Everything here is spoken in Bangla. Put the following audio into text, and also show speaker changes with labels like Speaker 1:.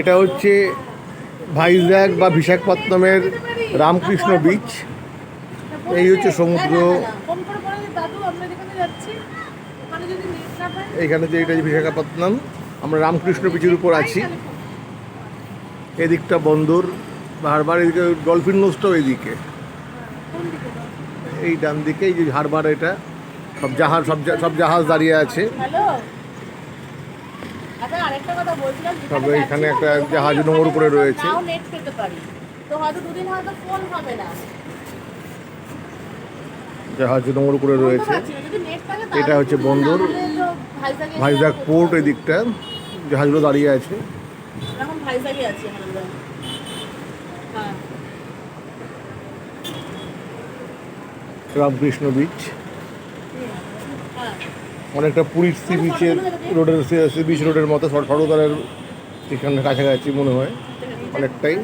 Speaker 1: এটা হচ্ছে ভাইজ্যাক বা বিশাখাপত্তনমের রামকৃষ্ণ বিচ। এই হচ্ছে সমুদ্র। এইখানে যে এটা বিশাখাপত্তনম, আমরা রামকৃষ্ণ বিচের উপর আছি। এদিকটা বন্দর হারবার, এদিকে ডলফিন নোজটাও এদিকে, এই ডান দিকে এই যে হারবার, এটা সব জাহাজ, সব জাহাজ দাঁড়িয়ে আছে। তবে এখানে একটা জাহাজ নোংর উপরে রয়েছে। জাহাজ নোংর উপরে রয়েছে। এটা হচ্ছে বন্দর, ভাইজ্যাক পোর্ট। এই দিকটা জাহাজগুলো দাঁড়িয়ে আছে। রামকৃষ্ণ বিচ অনেকটা পুরীর সি বিচের রোডের, সি বিচ রোডের মতো, সড়কদারের এখানে কাছাকাছি মনে হয় অনেকটাই।